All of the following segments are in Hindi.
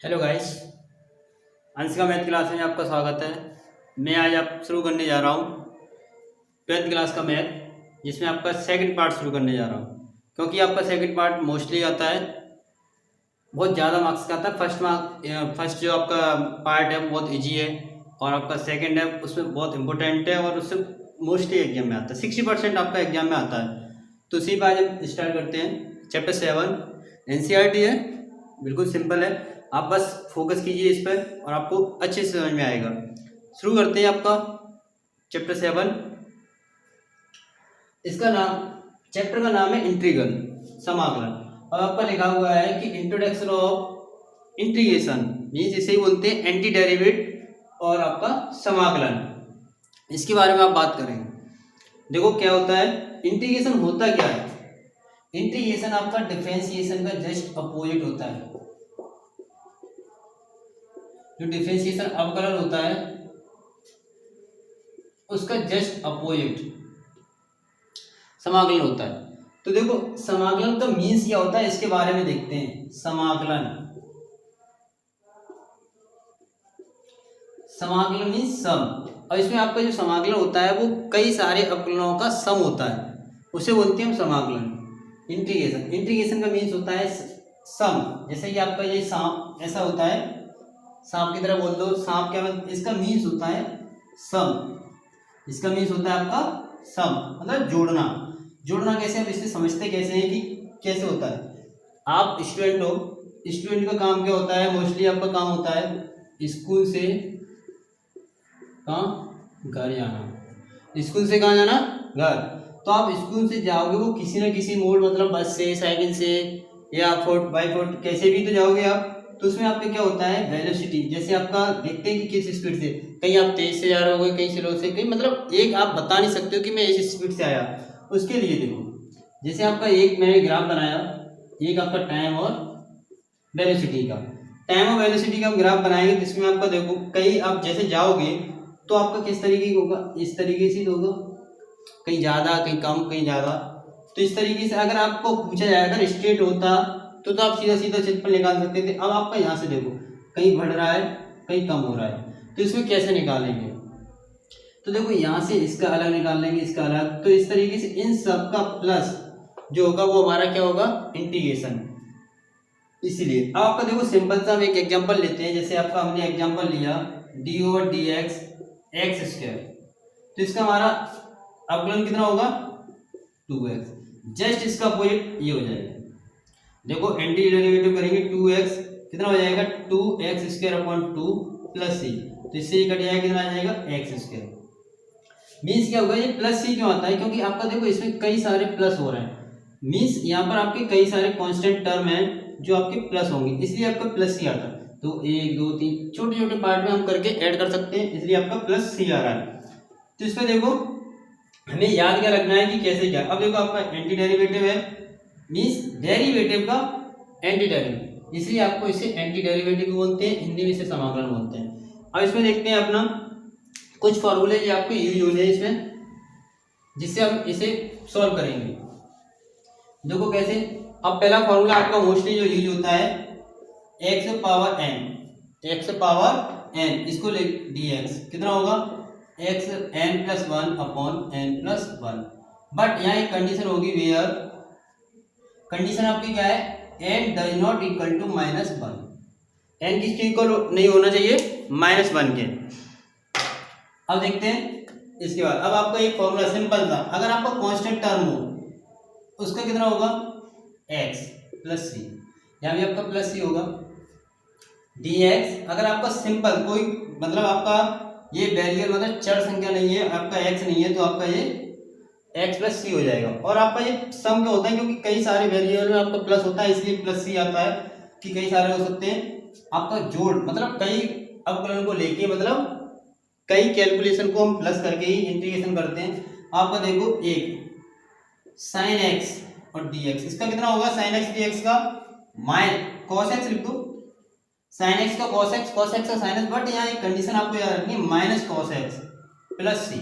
Hello guys. अंश का मैथ क्लास में आपका स्वागत है। मैं आज आप शुरू करने जा रहा हूँ 12th क्लास का मैथ, जिसमें आपका सेकंड पार्ट शुरू करने जा रहा हूँ, क्योंकि आपका सेकंड पार्ट मोस्टली आता है, बहुत ज़्यादा मार्क्स का आता है। फर्स्ट जो आपका पार्ट है वो बहुत ईजी है, और आपका सेकंड है उसमें बहुत इंपॉर्टेंट है, और उससे मोस्टली एग्जाम में आता है, 60% आपका एग्जाम में आता है। तो उसी पर आज हम स्टार्ट करते हैं। चैप्टर 7 एनसीईआरटी है, बिल्कुल सिंपल है। आप बस फोकस कीजिए इस पर और आपको अच्छे से समझ में आएगा। शुरू करते हैं आपका चैप्टर 7। इसका नाम, चैप्टर का नाम है इंटीग्रल, समाकलन। और आपका लिखा हुआ है कि इंट्रोडक्शन ऑफ इंटीग्रेशन, मीन्स इसे ही बोलते हैं एंटी डेरिवेटिव और आपका समाकलन। इसके बारे में आप बात करें। देखो क्या होता है, इंटीग्रेशन होता क्या है। इंटीग्रेशन आपका डिफरेंशिएशन का जस्ट अपोजिट होता है। जो डिफरेंशिएशन अवकलन होता है उसका जस्ट अपोजिट समाकलन होता है। तो देखो समाकलन का मीन्स क्या होता है, इसके बारे में देखते हैं। समाकलन मीन्स सम, और इसमें आपका जो समाकलन होता है वो कई सारे अवकलनों का सम होता है, उसे बोलते हैं हम समाकलन। इंटीग्रेशन का मीन्स होता है सम। जैसे कि आपका ये सांप ऐसा होता है, सांप की तरह बोल दो। सांप क्या मतलब, इसका मीन्स होता है सम। इसका मीन्स होता है आपका सम, मतलब जोड़ना। जोड़ना कैसे, हम इसे समझते कैसे हैं कि कैसे होता है। आप स्टूडेंट हो, स्टूडेंट का काम क्या होता है, मोस्टली आपका काम होता है स्कूल से कहाँ, घर जाना। स्कूल से कहाँ जाना, घर। तो आप स्कूल से जाओगे वो किसी न किसी मोड, मतलब बस से, साइकिल से, या फुट बाई फुट, कैसे भी तो जाओगे आप। तो उसमें आपका क्या होता है, वेलोसिटी। जैसे आपका देखते हैं कि किस स्पीड से, कहीं आप तेज से जा रहे होगे, कहीं स्लो से, कहीं मतलब एक आप बता नहीं सकते हो कि मैं इस स्पीड से आया। उसके लिए देखो, जैसे आपका एक मैंने ग्राफ बनाया, एक आपका टाइम और वेलोसिटी का। टाइम और वेलोसिटी का हम ग्राफ बनाएंगे, जिसमें आपका देखो कहीं आप जैसे जाओगे तो आपका किस तरीके का होगा, इस तरीके से होगा, कहीं ज़्यादा कहीं कम कहीं ज़्यादा। तो इस तरीके से अगर आपको पूछा जाए, अगर स्ट्रेट होता तो आप सीधा सीधा क्षेत्रफल निकाल सकते थे। अब आपका यहाँ से देखो, कहीं बढ़ रहा है कहीं कम हो रहा है, तो इसमें कैसे निकालेंगे। तो देखो यहाँ से इसका अलग निकाल लेंगे, इसका अलग। तो इस तरीके से इन सब का प्लस जो होगा वो हमारा क्या होगा, इंटीग्रेशन। इसीलिए अब आपका देखो सिंपल सा हम एक एग्जांपल लेते हैं। जैसे आपका हमने एग्जांपल लिया d/dx x²। तो इसका हमारा अवकलन कितना होगा, 2x। जस्ट इसका अपोजिट ये हो जाएगा। देखो एंटी डेरिवेटिव करेंगे, 2x कितना हो जाएगा, 2x² प्लस c। तो इससे ये कट जाएगा, कितना आ जाएगा, x²। मीन्स क्या होगा, ये प्लस सी क्यों आता है, क्योंकि आपका देखो इसमें कई सारे प्लस हो रहे हैं। मीन्स यहाँ पर आपके कई सारे कांस्टेंट टर्म हैं जो आपके प्लस होंगे, इसलिए आपका प्लस सी आता है। तो 1 2 3 छोटे छोटे पार्ट में हम करके ऐड कर सकते हैं, इसलिए आपका प्लस सी आ रहा है। तो इसमें देखो हमें याद क्या रखना है कि कैसे क्या। अब देखो आपका एंटी डेरिवेटिव है, मीन्स डेरिवेटिव का एंटी डेरिवेटिव, इसलिए आपको इसे एंटी डेरिवेटिव बोलते हैं, हिंदी में इसे समाकलन बोलते हैं। अब इसमें देखते हैं अपना कुछ फॉर्मूले जो आपको यूज होने हैं इसमें, जिससे हम इसे सॉल्व करेंगे। देखो कैसे। अब पहला फॉर्मूला आपका मोस्टली जो यूज होता है, x पावर n, इसको ले dx कितना होगा, x n+1/n+1। बट यहाँ एक कंडीशन होगी, वेयर कंडीशन आपकी क्या है, n does not equal to -1। n किसके इक्वल नहीं होना चाहिए, -1 के। अब देखते हैं इसके बाद। अब आपका एक फॉर्मूला सिंपल था, अगर आपका कांस्टेंट टर्म हो उसका कितना होगा, x प्लस सी, यहाँ भी आपका प्लस सी होगा। dx अगर आपका सिंपल कोई, मतलब आपका ये बैरियर मतलब चर संख्या नहीं है, आपका x नहीं है, तो आपका ये x प्लस सी हो जाएगा। और आपका ये सम क्या होता है, क्योंकि कई सारे वेरिएबल में आपका प्लस होता है, इसलिए प्लस सी आता है कि कई सारे हो सकते हैं। आपका जोड़ मतलब कई अवकलन को लेके, मतलब कई कैलकुलेशन को हम प्लस करके ही इंटीग्रेशन करते हैं। आपका देखो एक साइन एक्स और dx, इसका कितना होगा, साइन एक्स dx का cos x लिख दो, साइन एक्स का cos x, cos x का साइन x। बट यहाँ एक कंडीशन आपको याद रखनी है, -cos x प्लस सी।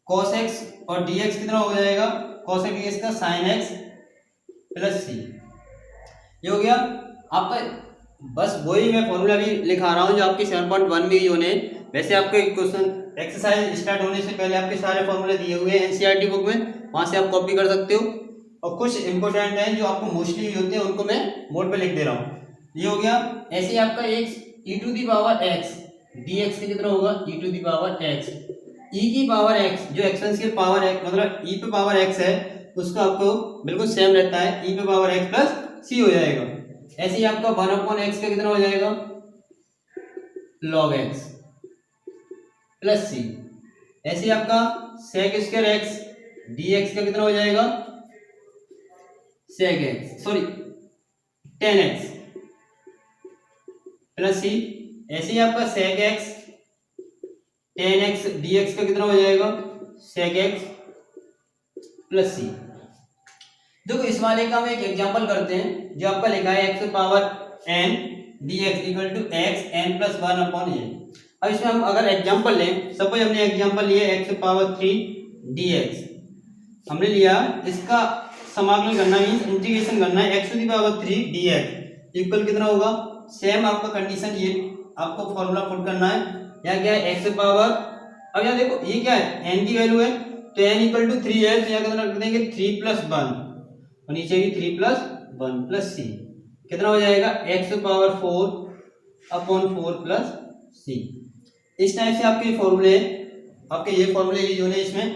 cos x और dx कितना हो जाएगा, cos x dx का साइन x प्लस सी। ये हो गया आपका बस वही मैं फॉर्मूला भी लिखा रहा हूँ जो आपके 7.1 में ही होने। वैसे आपके क्वेश्चन एक्सरसाइज स्टार्ट होने से पहले आपके सारे फॉर्मूले दिए हुए हैं एनसीईआरटी बुक में, वहां से आप कॉपी कर सकते हो। और कुछ इंपॉर्टेंट हैं जो आपको मोस्टली होते हैं उनको मैं बोर्ड पे लिख दे रहा हूँ। ये हो गया। ऐसे ही आपका x e to the power x dx के कितना होगा e to the power x, e की पावर x जो एक्सपोनेंशियल पावर है मतलब e पे पावर x है उसका आपको बिल्कुल सेम रहता है, e पे पावर x प्लस c हो जाएगा। ऐसे ही आपका 1/x का कितना हो जाएगा log x प्लस c। ऐसे ही आपका sec स्क्वायर x dx का कितना हो जाएगा sec x sorry tan x plus c। ऐसे ही आपका sec x tan x dx का कितना हो जाएगा sec x प्लस c। देखो इस वाले का हम एक एग्जांपल करते हैं जो आपका लिखा है x power n dx equal to x n plus 1/n। अब इसमें हम अगर एग्जांपल लें, सपोज हमने एग्जांपल लिया x पावर 3 dx हमने लिया, इसका समाकलन करना मींस इंटीग्रेशन करना है x to the power 3 dx equal कितना होगा, सेम आपका कंडीशन ये आपको फॉर्मूला पुट करना है। यहाँ क्या है x पावर, अब यहाँ देखो ये क्या है n की वैल्यू है तो n इक्वल टू 3 है तो यहाँ कितना रख देंगे 3 प्लस 1 और नीचे भी 3 प्लस 1 प्लस c कितना हो जाएगा x पावर 4/4 प्लस c। इस टाइप से आपके फॉर्मूले आपके ये फॉर्मूले यूज होने इसमें।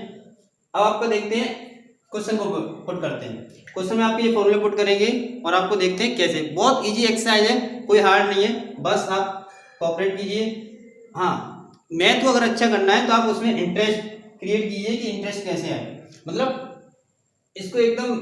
अब आपको देखते हैं क्वेश्चन को पुट करते हैं। क्वेश्चन में आप ये फॉर्मूले पुट करेंगे और आपको देखते हैं कैसे। बहुत इजी एक्सरसाइज है, कोई हार्ड नहीं है, बस आप कोऑपरेट कीजिए। हाँ मैथ को अगर अच्छा करना है तो आप उसमें इंटरेस्ट क्रिएट कीजिए कि इंटरेस्ट कैसे आए, मतलब इसको एकदम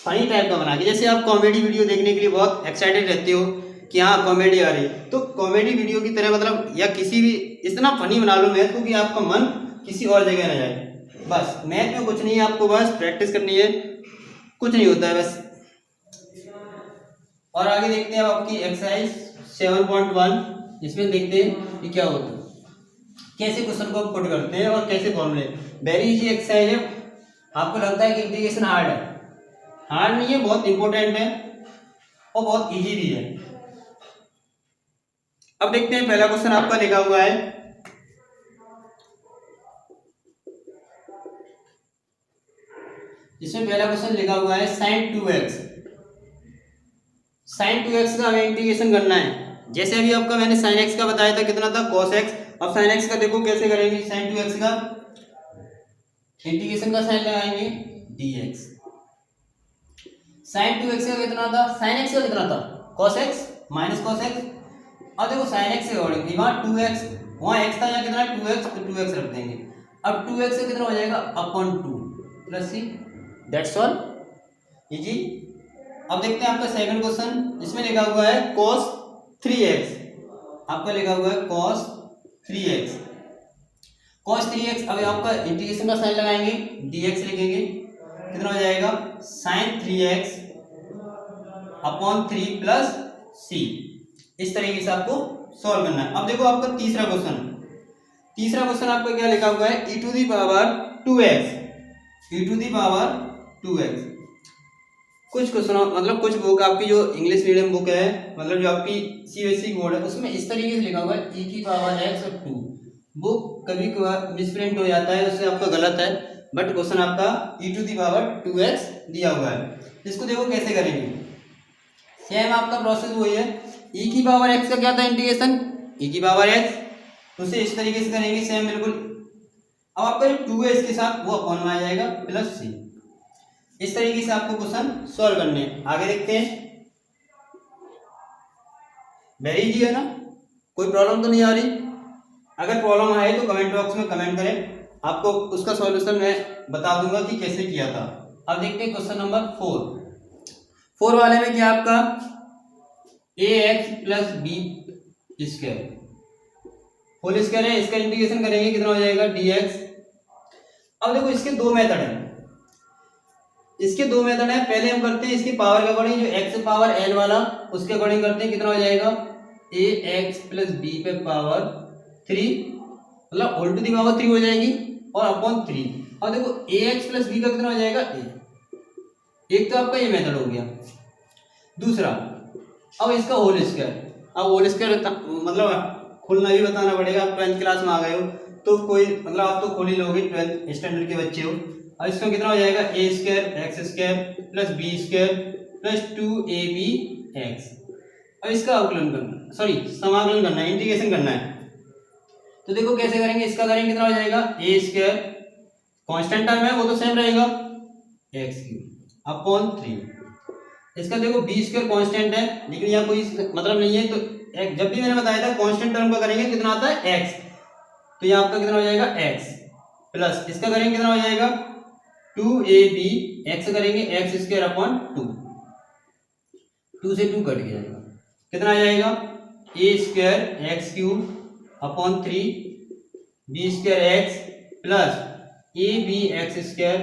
फनी टाइप का बना के। जैसे आप कॉमेडी वीडियो देखने के लिए बहुत एक्साइटेड रहते हो कि हाँ कॉमेडी आ रही है, तो कॉमेडी वीडियो की तरह मतलब या किसी भी इतना फनी बना लो मैथ को कि आपका मन किसी और जगह ना जाए। बस मैथ में कुछ नहीं है, आपको बस प्रैक्टिस करनी है, कुछ नहीं होता है बस। और आगे देखते हैं आपकी एक्सरसाइज 7.1, इसमें देखते हैं कि क्या होता है, कैसे क्वेश्चन को पुट करते हैं और कैसे फॉर्मूले। वेरी इजी एक्सरसाइज है। आपको लगता है कि इंटीग्रेशन हार्ड है, हार्ड नहीं है, बहुत इंपॉर्टेंट है और बहुत इजी भी है। अब देखते हैं पहला क्वेश्चन आपका लिखा हुआ है, इसमें पहला क्वेश्चन लिखा हुआ है sin 2x। sin 2x का हमें इंटीग्रेशन करना है। जैसे अभी आपका मैंने sin x का बताया था कितना था cos x, अब sin x का देखो कैसे करेंगे। sin 2x का इंटीग्रेशन का साइन लगाएंगे dx। sin 2x का कितना था, sin x का कितना था cos x minus cos x। अब देखो sin x से जोड़ेंगे, वहां 2x वहां x था, यहाँ कितना 2x तो 2x रख देंगे। अब 2x से कितना हो जाएगा upon 2 plus c, that's all, easy. अब देखते हैं आपका सेकंड क्वेश्चन, इसमें लिखा हुआ है cos 3x, आपका लिखा हुआ है cos 3x। cos 3x अब आपका इंटीग्रेशन का साइन लगाएंगे dx लिखेंगे, कितना हो जाएगा sin 3x upon 3 plus c। इस तरीके से आपको सॉल्व करना है। अब देखो आपका तीसरा क्वेश्चन, तीसरा क्वेश्चन आपका क्या लिखा हुआ है e to the power 2x, e to the power 2x। कुछ क्वेश्चन मतलब कुछ बुक आपकी जो इंग्लिश मीडियम बुक है मतलब जो आपकी सीबीएसई बोर्ड है उसमें इस तरीके से लिखा हुआ है e की पावर x और 2। बुक कभी कभार मिसप्रिंट हो जाता है, उससे आपका गलत है, बट क्वेश्चन आपका e to the power 2x दिया हुआ है। इसको देखो कैसे करेंगे, सेम आपका प्रोसेस वही है। e की पावर x का क्या था इंटीग्रेशन, e की पावर x, तो उसे इस तरीके से करेंगे सेम बिल्कुल। अब आपका जो 2 है इसके साथ वो अपॉन में आ जाएगा प्लस c। इस तरीके से आपको क्वेश्चन सॉल्व करने हैं। आगे देखते हैं, वेरी इजी है ना, कोई प्रॉब्लम तो नहीं आ रही। अगर प्रॉब्लम आए तो कमेंट बॉक्स में कमेंट करें, आपको उसका सॉल्यूशन मैं बता दूंगा कि कैसे किया था। अब देखते हैं क्वेश्चन नंबर 4 वाले में क्या आपका ax plus B square whole square है, इसका इंटीग्रेशन करेंगे कितना हो जाएगा dx। अब देखो इसके दो मेथड हैं, इसके दो मेथड है। पहले हम करते हैं इसकी पावर के अकॉर्डिंग, जो x पावर n वाला उसके अकॉर्डिंग करते हैं, कितना हो जाएगा ax प्लस बी पे पावर 3 मतलब होल टू दी पावर 3 हो जाएगी और अपॉन 3। और देखो ax प्लस बी का कितना हो जाएगा a। एक तो आपका ये मेथड हो गया। दूसरा अब इसका होल स्क्वायर, अब होल स्क्वायर मतलब खुलना भी बताना पड़ेगा। आप 12th क्लास में आ गए हो तो कोई मतलब आप तो खोल ही लोगे, 12th स्टैंडर्ड के बच्चे हो। अब इसका कितना हो जाएगा, a square x square plus B square plus 2ab x. अब इसका अवकलन करना, सॉरी समाकलन करना है, इंटीग्रेशन करना है। तो देखो कैसे करेंगे, इसका करेंगे कितना हो जाएगा, ए स्क्वायर कांस्टेंट टर्म है वो तो सेम रहेगा एक्स क्यूब अपॉन 3। इसका देखो बी स्क्वायर कांस्टेंट है लेकिन यहाँ कोई मतलब नहीं है, तो जब भी मैंने बताया था कांस्टेंट टर्म का करेंगे कितना आता है एक्स, तो यहाँ आपका कितना हो जाएगा एक्स प्लस इसका करेंगे कितना हो जाएगा 2ab एक्स करेंगे एक्स स्क्वायर अपॉन 2 से 2 कट जाएगा, कितना आ जाएगा a square x cube upon 3 b square x plus a b x square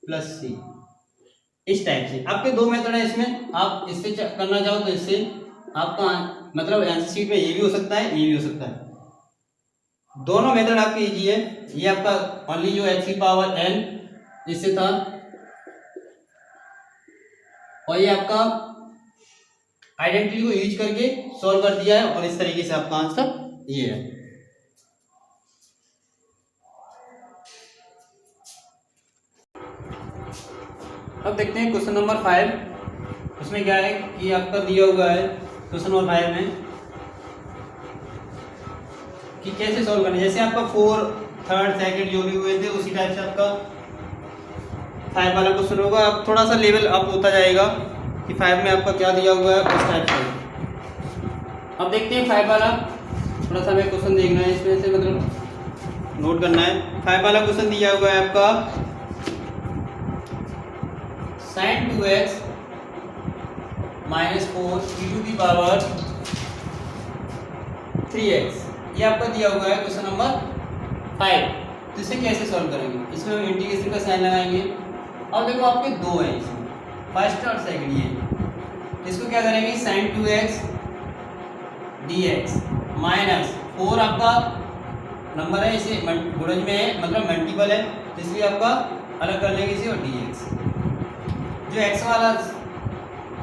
plus c. इस टाइप से आपके दो मेथड है इसमें, आप इससे करना चाहो तो इससे आपका मतलब आंसर शीट में ये भी हो सकता है ये भी हो सकता है, दोनों मेथड आपके इजी है। ये आपका ओनली जो एक्स की पावर n इससे था, और ये आपका आइडेंटिटी को यूज करके सॉल्व कर दिया है, और इस तरीके से आपका आंसर ये है। अब देखते हैं क्वेश्चन नंबर 5। उसमें क्या है कि आपका दिया हुआ है क्वेश्चन नंबर 5 में कि कैसे सॉल्व करना है। जैसे आपका 4, 3rd, 2nd जो भी हुए थे उसी टाइप से आपका 5 वाला क्वेश्चन होगा। अब थोड़ा सा लेवल अप होता जाएगा कि 5 में आपका क्या दिया हुआ है उस टाइप से। अब देखते हैं 5 वाला, थोड़ा सा हमें क्वेश्चन देखना है इसमें से, मतलब नोट करना है। 5 वाला क्वेश्चन दिया हुआ है आपका sin 2x minus 4 e to the power 3x, ये आपका दिया हुआ है क्वेश्चन नंबर 5। तो इसे कैसे सॉल्व करेंगे, इसमें हम इंटीग्रेशन का साइन लगाएंगे। और देखो आपके दो हैं इसमें, फर्स्ट और सेकंड, ये इसको क्या करेंगे sin 2x dx माइनस 4 आपका नंबर है, इसे गुणज में है मतलब मल्टीपल है, तो इसलिए आपका अलग कर लेंगे इसे, और dx जो x वाला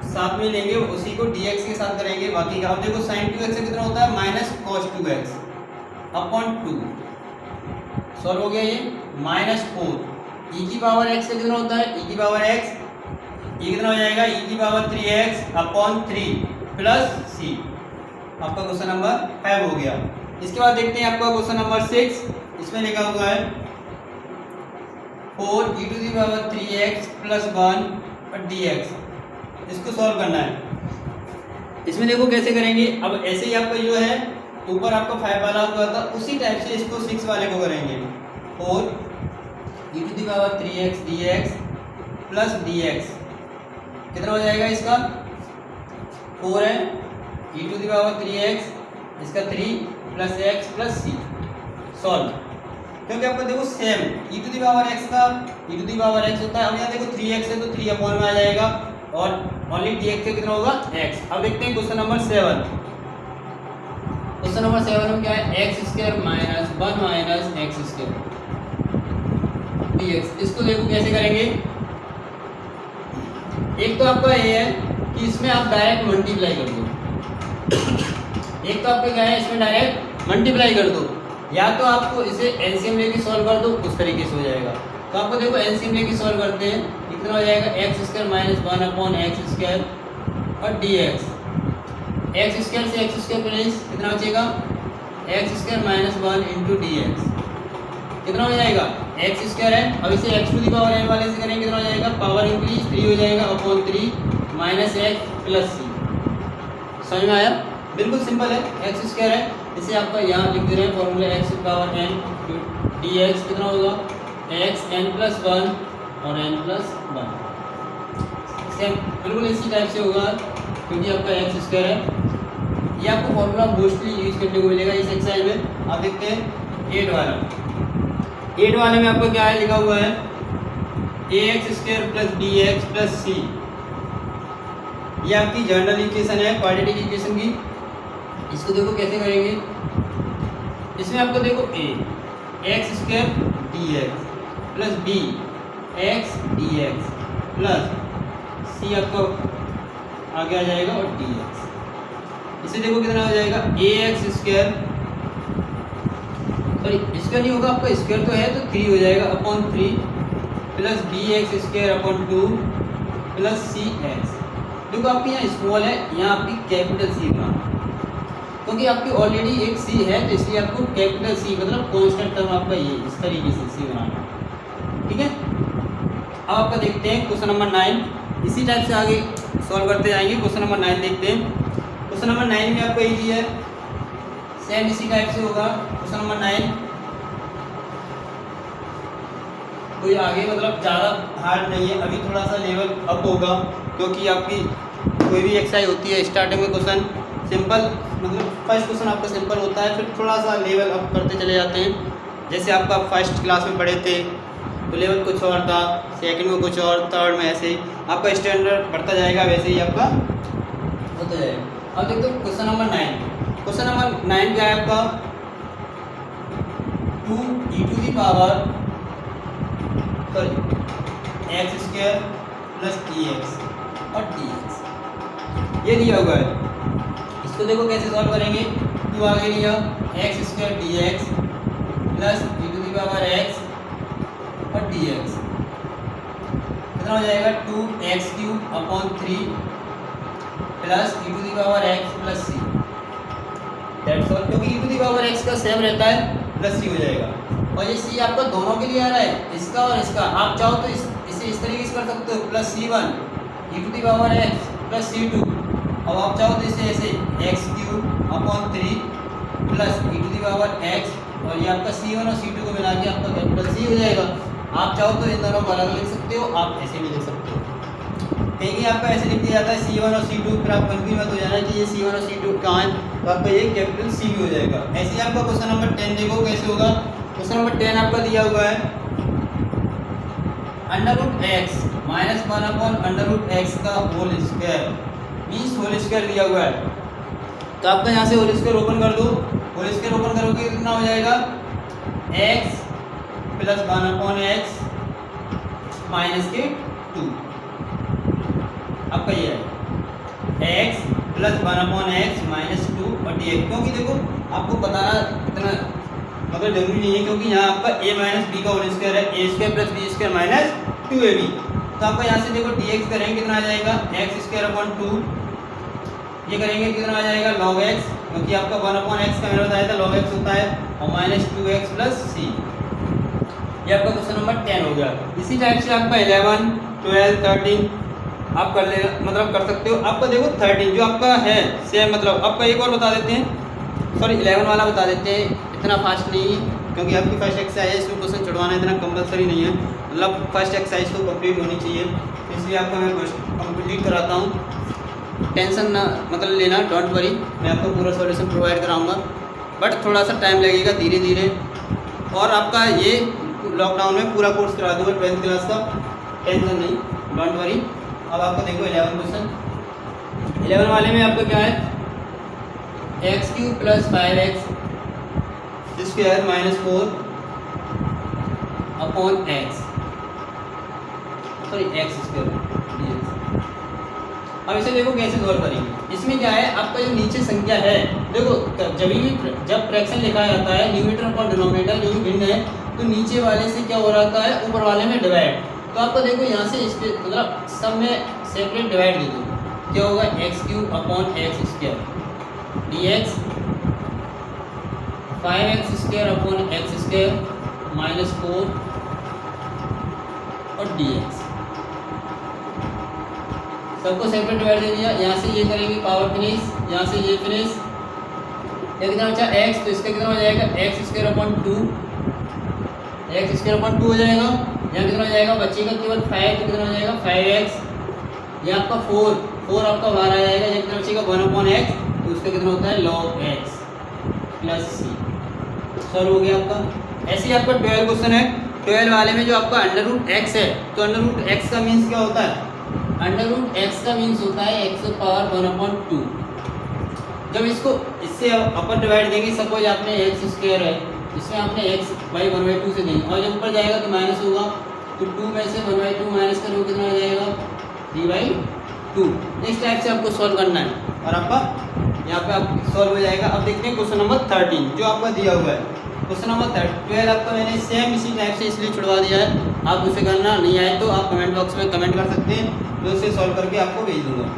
साथ में लेंगे उसी को dx के साथ करेंगे बाकी का। अब देखो sin 2x से कितना होता है minus cos 2x upon 2, solve हो गया ये। माइनस 4 e की पावर x का कितना होता है e की पावर x, ये कितना हो जाएगा e की power 3x upon 3 plus c। आपका क्वेश्चन नंबर 5 हो गया। इसके बाद देखते हैं आपका क्वेश्चन नंबर 6। इसमें लिखा हुआ है 4 e to the power 3x plus 1 dx, इसको सॉल्व करना है। इसमें देखो कैसे करेंगे, अब ऐसे ही आपका जो है ऊपर आपका 5 वाला हुआ था उसी टाइप से इसको 6 वाले को करेंगे। 4 e to the power 3x dx plus dx, कितना हो जाएगा इसका 4 है e to the power 3x, इसका 3 plus x plus c, solve. क्योंकि आपको देखो same e to the power x का e to the power x होता है। अब यहाँ देखो 3x है तो 3 अपॉन में आ जाएगा, और ओनली dx का कितना होगा x। अब देखते हैं क्वेश्चन नंबर 7। क्वेश्चन नंबर 7 में क्या है x square minus 1 minus x square dx। इसको देखो कैसे करेंगे, एक तो आपका ये है कि इसमें आप डायरेक्ट मल्टीप्लाई कर दो, एक तो आपका क्या है इसमें डायरेक्ट मल्टीप्लाई कर दो, या तो आपको इसे एलसीएम लेके सॉल्व कर दो, उस तरीके से हो जाएगा। तो आपको देखो एलसीएम लेके सॉल्व करते हैं, कितना हो जाएगा x square minus 1 upon X square और dx। एक्स स्क्वायर से एक्स स्क्वायर प्लस कितना बचेगा X square minus 1 into dx, कितना हो जाएगा एक्स स्क्वायर है। अब इसे X to the power n वाले से करेंगे, कितना हो जाएगा पावर इंक्रीज 3 हो जाएगा अपॉन 3 माइनस एक्स प्लस सी। समझ में आया, बिल्कुल सिंपल है, एक्स स्क्वायर है, इसे आपका यहाँ लिख दे रहे हैं formula x power n dx कितना होगा एक्स n प्लस 1 और n प्लस 1, सेम बिल्कुल इसी टाइप से होगा क्योंकि आपका एक्स स्क्वायर है। ये आपको फॉर्मूला मोस्टली यूज करने को मिलेगा इस एक्सरसाइज में। आप देखते हैं 8 वाला, 8 वाले में आपको क्या है लिखा हुआ है a x square plus b x plus c. ये आपकी जनरल इक्वेशन है क्वाड्रेटिक इक्वेशन की। इसको देखो कैसे करेंगे, इसमें आपको देखो a x square d x plus b x d x plus c आपको आगे आ जाएगा और डी एक्स। इसे देखो कितना हो जाएगा ए एक्स स्क्वायर, सॉरी स्क्वायर नहीं होगा आपका, स्क्वायर तो है तो 3 हो जाएगा upon 3 plus b x square upon 2 plus c x. देखो आपकी यहाँ स्मॉल है, यहाँ आपकी कैपिटल सी बनाना, क्योंकि आपकी ऑलरेडी एक सी है तो इसलिए आपको कैपिटल सी मतलब कांस्टेंट टर्म आपका ये इस तरीके से सी बनाना, ठीक है। अब आपका देखते हैं क्वेश्चन नंबर 9, इसी टाइप से आगे सॉल्व करते जाएंगे। क्वेश्चन नंबर 9 देखते हैं। क्वेश्चन नंबर 9 में आपका इजी है, सेम इसी टाइप से होगा। क्वेश्चन नंबर 9 कोई आगे मतलब ज़्यादा हार्ड नहीं है, अभी थोड़ा सा लेवल अप होगा, क्योंकि आपकी कोई भी एक्सरसाइज होती है स्टार्टिंग में क्वेश्चन सिंपल मतलब फर्स्ट क्वेश्चन आपका सिंपल होता है, फिर थोड़ा सा लेवल अप करते चले जाते हैं। जैसे आपका फर्स्ट क्लास में पढ़े थे तो लेवल कुछ और था, सेकंड में कुछ और, थर्ड में ऐसे ही आपका स्टैंडर्ड बढ़ता जाएगा, वैसे ही आपका होता जाएगा। अब देखो क्वेश्चन नंबर 9। क्वेश्चन नंबर 9 क्या है आपका 2e⁻, sorry x square plus dx और dx ये दिया हुआ है। इसको देखो कैसे सॉल्व करेंगे। 2 आगे लिया x square dx plus e⁻x और dx कितना हो जाएगा 2x³ upon 3 plus e⁻x plus c, that's all. क्योंकि e⁻x का सेम रहता है प्लस c हो जाएगा, और ये c आपका दोनों के लिए आ रहा है, इसका और इसका। आप चाहो तो इसे इस तरीके से कर सकते हो plus c1 e⁻x plus c2, अब आप चाहो तो इसे ऐसे x³ अपॉन 3 प्लस e⁻x, और ये आपका c1 और c2 को मिला के आपका कैपिटल c हो जाएगा। आप चाहो तो इन दोनों को अलग लिख सकते हो, आप ऐसे भी लिख सकते हो। कहीं आपका ऐसे लिख दिया जाता है c1 और c2, फिर आप कन्फ्यूज मत हो जाना कि ये c1 और c2 कहाँ है, तो आपका ये कैपिटल c भी हो जाएगा। ऐसे ही आपका क्वेश्चन नंबर 10 देखो कैसे होगा। क्वेश्चन नंबर 10 आपका दिया हुआ है √x माइनस 1 अपॉन √x का whole square means whole square दिया हुआ है। तो आपका यहाँ से होल स्क्वायर ओपन कर दो, होल स्क्वायर ओपन करोगे कितना हो जाएगा x plus 1 upon x minus के 2, आपका ये है x plus 1 upon x minus 2 और dx। क्योंकि देखो आपको बताना इतना मतलब जरूरी नहीं है, क्योंकि यहाँ आपका a माइनस b का होल स्क्वायर है, a square plus b square minus 2ab। तो आपका यहाँ से देखो dx करेंगे कितना आ जाएगा x स्क्वायर अपॉन 2, ये करेंगे कितना आ जाएगा log x, क्योंकि आपका 1 अपॉन x का मैंने बताया था log x होता है, और माइनस 2x प्लस c। ये आपका क्वेश्चन नंबर 10 हो गया। इसी टाइप से आपका 11, 12, 13 आप कर ले मतलब कर सकते हो। आपका देखो 13 जो आपका है सेम मतलब आपका एक और बता देते हैं, सॉरी 11 वाला बता देते हैं, इतना फास्ट नहीं है, क्योंकि आपकी फर्स्ट एक्सरसाइज है, इसमें क्वेश्चन छुड़वाना इतना कंपलसरी नहीं है, मतलब फर्स्ट एक्सरसाइज तो कंप्लीट होनी चाहिए, इसलिए आपका मैं कंप्लीट कराता हूँ। टेंशन ना मतलब लेना, डोंट वरी, मैं आपको पूरा सॉल्यूशन प्रोवाइड कराऊंगा, बट थोड़ा सा टाइम लगेगा धीरे धीरे। और आपका ये लॉकडाउन में पूरा कोर्स करा दूँगा 12th क्लास का, टेंशन नहीं, डोंट वरी। अब आपको देखो 11 क्वेश्चन। 11 वाले में आपका क्या है x³ plus 5x square minus 4 upon x, sorry x square. अब इसे देखो कैसे सॉल्व करेंगे। इसमें क्या है आपका जो नीचे संख्या है, देखो जब फ्रैक्शन लिखा जाता है न्यूमरेटर अपॉन डिनोमिनेटर जो भी भिन्न है, तो नीचे वाले से क्या हो रहा है ऊपर वाले में डिवाइड। तो आपको देखो यहाँ से इसके मतलब सब में सेपरेट डिवाइड दे दो, क्या होगा x³ upon x square dx 5x square upon x square minus 4 और dx। सबको सेपरेट डिवाइड दे दिया। यहाँ से ये करेंगे पावर फिनिश, यहाँ से ये फिनिश, ये कितना बचा x, तो इसका कितना हो जाएगा x square upon 2, x square upon 2 हो जाएगा। यहाँ कितना हो जाएगा बच्चे का केवल 5, तो कितना हो जाएगा 5x, ये आपका 4 आपका बाहर आ जाएगा, ये कितना बचेगा 1 अपॉन x, तो उसका कितना होता है log x plus c। Solve हो गया आपका। ऐसे ही आपका 12 क्वेश्चन है। 12 वाले में जो आपका √x है, तो √x का मीन्स क्या होता है, √x का मीन्स होता है x की पावर 1/2। जब इसको इससे अपर डिवाइड देंगे, सपोज आपने x स्क्वायर है, इसमें आपने x बाई 1/2 से देंगे, और जब ऊपर जाएगा तो माइनस होगा, तो 2 में से 1/2 माइनस करोगे कितना हो जाएगा 3/2। इस टाइप से आपको सॉल्व करना है और आपका यहाँ पे आप सॉल्व हो जाएगा। अब देखते हैं क्वेश्चन नंबर 13 जो आपका दिया हुआ है। क्वेश्चन नंबर 12 आपका मैंने सेम इसी टाइप से इसलिए छुड़वा दिया है, आप उसे करना नहीं आए तो आप कमेंट बॉक्स में कमेंट कर सकते हैं, तो उसे सॉल्व करके आपको भेज दूंगा।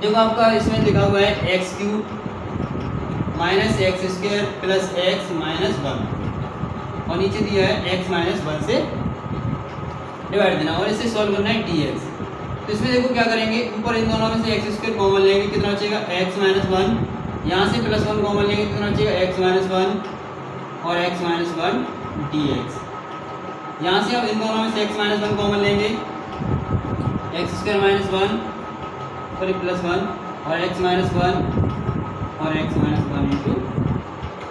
देखो आपका इसमें लिखा हुआ है x cube minus x square plus x minus 1 और नीचे दिया है एक्स माइनस 1 से डिवाइड देना और इसे सॉल्व करना है डी एक्स। तो इसमें देखो क्या करेंगे, ऊपर इन दोनों में से एक्स स्क्वायर कॉमन लेंगे, कितना बचेगा एक्स माइनस 1, यहाँ से प्लस 1 कॉमन लेंगे, कितना बचेगा एक्स माइनस 1 और एक्स माइनस 1 डी एक्स। यहाँ से अब इन दोनों में से एक्स माइनस 1 कॉमन लेंगे, x square minus 1 sorry plus 1 और एक्स माइनस 1 और x minus 1 into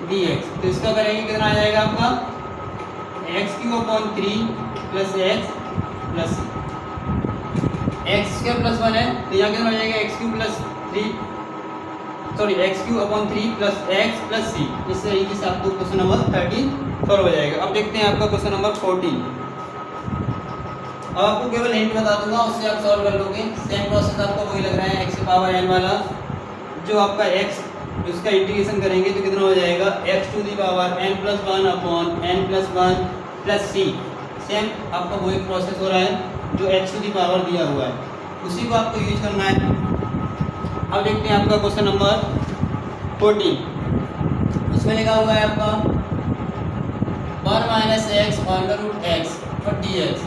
d x. तो इसका करेंगे कितना आ जाएगा आपका x cube upon 3 plus x plus c. X square plus 1 है तो यहाँ कितना हो जाएगा x cube plus 3 sorry x cube upon 3 plus x plus c. इस तरीके से आपको क्वेश्चन नंबर 13 सॉल्व हो जाएगा। अब देखते हैं आपका क्वेश्चन नंबर 14। अब आपको केवल हिंट बता दूंगा, उससे आप सॉल्व कर लोगे। सेम प्रोसेस आपको वही लग रहा है, एक्स पावर एन वाला। जो आपका एक्स उसका इंटीग्रेशन करेंगे तो कितना हो जाएगा X to the power N plus 1 upon N plus 1 plus C. Same आपका वही प्रोसेस हो रहा है जो एक्स टू दी पावर दिया हुआ है, उसी को आपको यूज करना है। अब देखते हैं आपका क्वेश्चन नंबर 14। उसमें लिखा हुआ है आपका 1 minus X under root X और डी एक्स।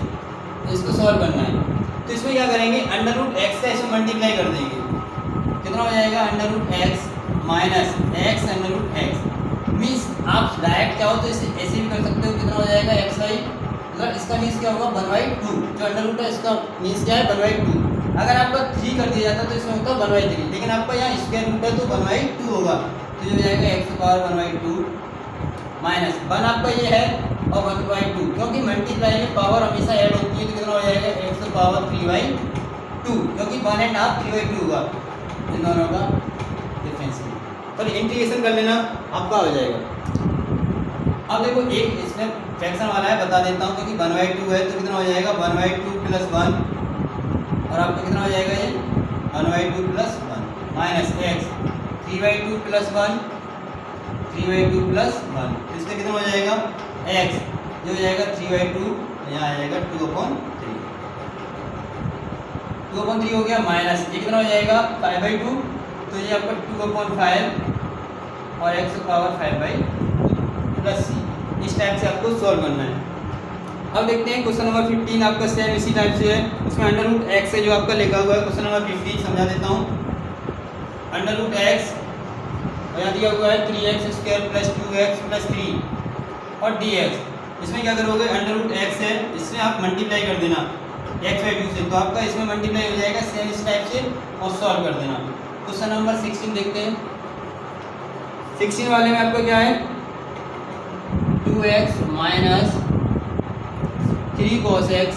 तो इसको सॉल्व करना है। तो इसमें क्या करेंगे, अंडर रूट एक्स का इसमें मल्टीप्लाई कर देंगे, कितना हो जाएगा under root X minus X under root X. Means आप डायरेक्ट चाहो तो इसे ऐसे भी कर सकते हो, कितना हो जाएगा एक्स वाई, मतलब इसका मीन्स क्या होगा 1/2। जो अंडर रूट है इसका मीन्स क्या है 1/2। अगर आपका 3 कर दिया जाता तो इसमें होता 1/3, लेकिन आपका यहाँ स्क्वायर रूट है तो 1/2 होगा। तो ये हो जाएगा एक्स पावर 1/2 माइनस 1 आपका ये है और 1/2, क्योंकि मल्टीप्लाई में पावर हमेशा ऐड होती है। तो कितना हो जाएगा एक्स पावर 3/2, क्योंकि 1 एंड हाफ 3/2 होगा इन दोनों का डिफरेंस। तो इंटीग्रेशन कर लेना आपका हो जाएगा। अब देखो एक इसमें फ्रैक्शन वाला है, बता देता हूँ, क्योंकि 1/2 है तो कितना हो जाएगा 1/2 प्लस 1 और आपका कितना हो जाएगा ये 1/2 plus 1 minus x 3/2 plus 1 3/2 plus 1। इसका कितना हो जाएगा एक्स जो हो जाएगा 3/2, यहाँ आ जाएगा 2/3 2/3 हो गया माइनस ये कितना हो जाएगा 5/2, तो ये आपका 2/5 और एक्स पावर 5/2 प्लस सी। इस टाइप से आपको सॉल्व करना है। अब देखते हैं क्वेश्चन नंबर 15 आपका सेम इसी टाइप से है। उसमें अंडर रूट एक्स है जो आपका लिखा हुआ है। क्वेश्चन नंबर 15 समझा देता हूँ। अंडर रूट एक्स और यहाँ दिया हुआ है 3x square plus 2x plus 3 और dx। इसमें क्या करोगे, अंडर रूट एक्स है, इसमें आप मल्टीप्लाई कर देना x/2 से, तो आपका इसमें मल्टीप्लाई हो जाएगा सेम इस टाइप से और सॉल्व कर देना। क्वेश्चन नंबर 16 देखते हैं। 16 वाले में आपका क्या है 2x minus 3 cos x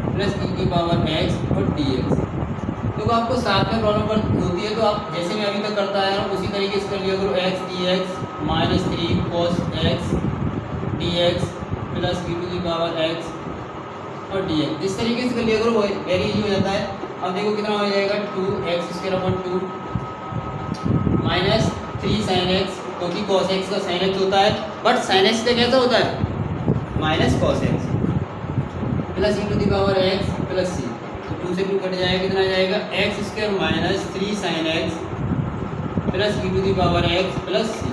plus e की पावर x और dx। तो आपको साथ में प्रॉब्लम पर होती है तो आप जैसे मैं अभी तक करता आया हूँ उसी तरीके से कर लिया करो। x dx minus 3 cos x dx plus e to की पावर x और dx, इस तरीके से कर लिया करो, वेरी इजी हो जाता है। अब देखो कितना हो जाएगा 2x square upon 2 minus 3 sin x, क्योंकि cos x का sin x होता है, बट sin x का कैसा होता है minus cos x plus e to the power x plus c. तो 2 से 2 कट जाएगा, कितना आ जाएगा x square minus 3 sin x plus e to the power x plus c.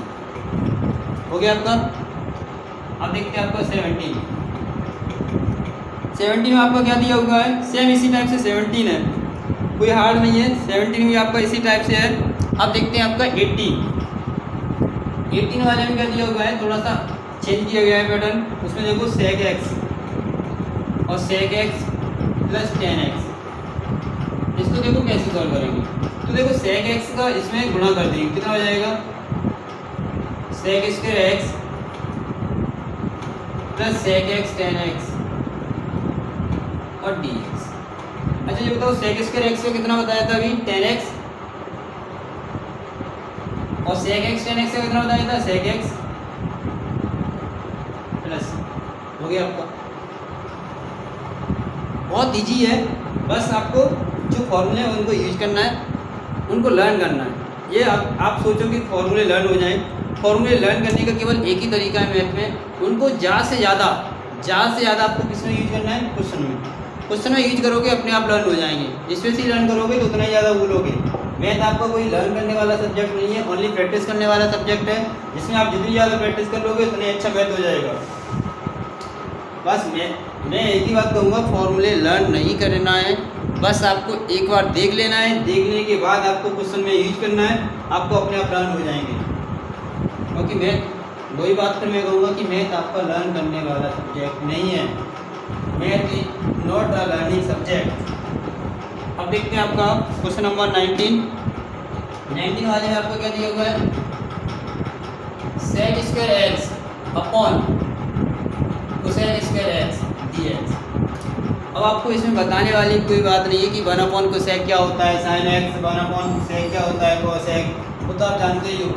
हो गया आपका। अब देखते हैं आपका 17 में आपका क्या दिया हुआ है, सेम इसी टाइप से 17 है, कोई हार्ड नहीं है। 17 भी आपका इसी टाइप से है। अब देखते हैं आपका 18 वाले में क्या दिया हुआ है, थोड़ा सा चेंज किया गया है पैटर्न। उसमें देखो sec x और sec x plus tan x। इसको देखो कैसे सॉल्व करेंगे, तो देखो sec x का इसमें गुणा कर देंगे, कितना हो जाएगा sec square x plus sec x tan x और dx। अच्छा ये बताओ sec स्क्वायर x को कितना बताया था अभी tan x, और sec x tan x का कितना बताया था sec x प्लस। हो गया आपका, बहुत इजी है, बस आपको जो फॉर्मूले हैं उनको यूज करना है। उनको लर्न करना है। ये आप सोचो कि फॉर्मूले लर्न हो जाएं, फॉर्मूले लर्न करने का केवल एक ही तरीका है मैथ में, उनको ज़्यादा से ज़्यादा आपको किस में यूज करना है, क्वेश्चन में यूज करोगे अपने आप लर्न हो जाएंगे। स्पेशली लर्न करोगे तो उतना ही ज़्यादा भूलोगे। मैथ आपका कोई लर्न करने वाला सब्जेक्ट नहीं है, ओनली प्रैक्टिस करने वाला सब्जेक्ट है, जिसमें आप जितनी ज़्यादा प्रैक्टिस कर लोगे उतनी अच्छा मैथ हो जाएगा। बस मैं एक ही बात कहूँगा, फॉर्मूले लर्न नहीं करना है, बस आपको एक बार देख लेना है, देखने के बाद आपको क्वेश्चन में यूज करना है, आपको अपने आप लर्न हो जाएंगे। क्योंकि मैथ वही बात पर मैं कहूँगा कि मैथ आपका लर्न करने वाला सब्जेक्ट नहीं है, math is not a learning subject. अब देखते हैं आपका क्वेश्चन नंबर 19 वाले में आपको क्या दिया हुआ है, sec square x upon cosec square x dx। अब आपको इसमें बताने वाली कोई बात नहीं है कि 1 अपॉन कोसेक क्या होता है, साइन एक्स, 1 अपॉन कोसेक क्या होता है, कोसेक, वो तो आप जानते ही हो।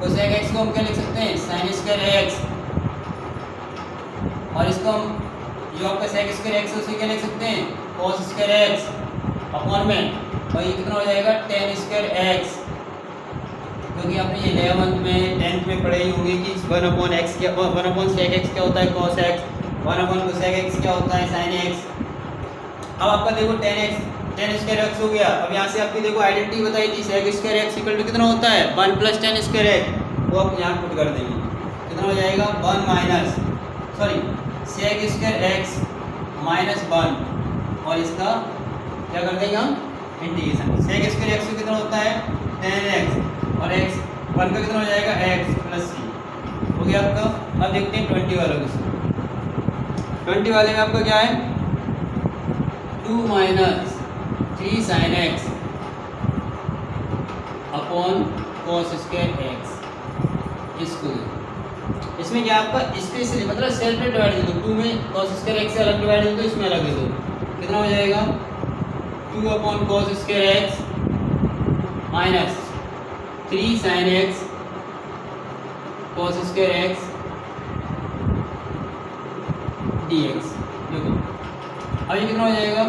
कोसेक एक्स को हम क्या लिख सकते हैं, साइन स्क्वायर एक्स, और इसको हम जो आपका सेक स्क्वायर एक्स है उसे क्या लिख सकते हैं, कॉस स्क्वायर एक्स अपॉन में, और ये कितना हो जाएगा, टेन स्क्वायर एक्स। क्योंकि आपने ये 11th में 10th में पढ़े ही होंगे कि 1 अपॉन एक्स क्या, 1 अपॉन सेक एक्स क्या होता है, cos x, 1 upon cosec x क्या होता है, साइन एक्स। अब आपका देखो 10 स्क्वायर एक्स हो गया। अब यहाँ से आपकी देखो आइडेंटिटी बताई थी, sec square X equal to कितना होता है, 1 + 10 स्क्वायर एक्स, वो आप यहाँ पुट कर देंगे, कितना हो जाएगा, 1 minus sec square X minus 1, और इसका क्या कर देंगे हम, इंटीग्रेशन। सेक स्क्वायर एक्स कितना होता है, 10x, और x 1 का कितना हो जाएगा, x + c हो गया आपका। अब देखते हैं 20 वालों को। 20 वाले में आपका क्या है, 2 - 3 sin x upon cos square x. इसमें क्या आपका स्पेशली मतलब सेपरेट डिवाइड दे दो, 2 में cos स्क्वायर एक्स से अलग डिवाइड दे दो, इसमें अलग दे दो, कितना हो जाएगा, 2 upon cos square X minus 3 sin x cos square x dx। देखो अब ये कितना हो जाएगा,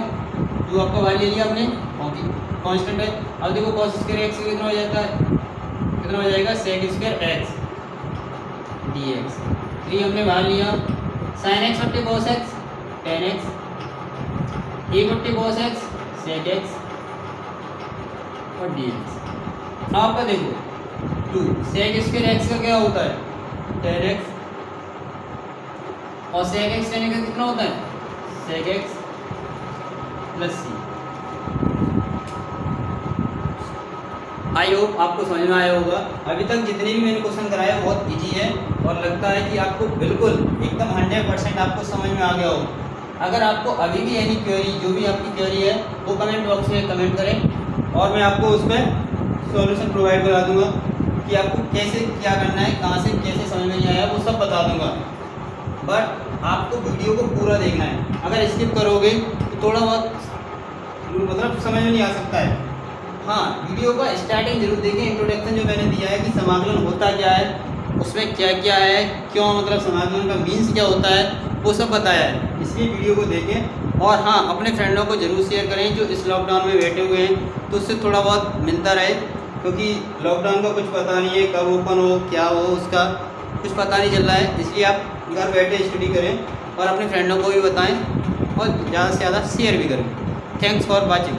2 आपका वाई ले लिया हमने, ओके कांस्टेंट है। अब देखो cos स्क्वायर एक्स कितना हो जाता है, कितना हो जाएगा, sec स्क्वायर एक्स dx। 3 हमने बाहर लिया, sin x बट्टे cos x tan x, 1 बट्टे cos x sec x और dx। आपका देखो 2 sec स्क्वायर एक्स का क्या होता है, tan x, और sec x tan x कितना होता है, sec x + c। I hope आपको समझ में आया होगा। अभी तक जितने भी मैंने क्वेश्चन कराया बहुत इजी है, और लगता है कि आपको बिल्कुल एकदम 100% आपको समझ में आ गया हो। अगर आपको अभी भी एनी क्वेरी, जो भी आपकी क्वेरी है, वो कमेंट बॉक्स में कमेंट करें, और मैं आपको उसमें सॉल्यूशन प्रोवाइड करा दूंगा कि आपको कैसे क्या करना है, कहाँ से कैसे समझ में नहीं आया वो सब बता दूंगा। बट आपको वीडियो को पूरा देखना है, अगर स्किप करोगे तो थोड़ा बहुत मतलब समझ में नहीं आ सकता है। हाँ, वीडियो का स्टार्टिंग जरूर देखें, इंट्रोडक्शन जो मैंने दिया है कि समाकलन होता क्या है, उसमें क्या क्या है, क्यों मतलब समाकलन का मीन्स क्या होता है, वो सब बताया है, इसलिए वीडियो को देखें। और हाँ, अपने फ्रेंडों को ज़रूर शेयर करें जो इस लॉकडाउन में बैठे हुए हैं, तो उससे थोड़ा बहुत मिलता रहे, क्योंकि लॉकडाउन का कुछ पता नहीं है, कब ओपन हो क्या हो, उसका कुछ पता नहीं चल रहा है। इसलिए आप घर बैठे स्टडी करें और अपने फ्रेंडों को भी बताएं, और ज़्यादा से ज़्यादा शेयर भी करें। Thanks for watching.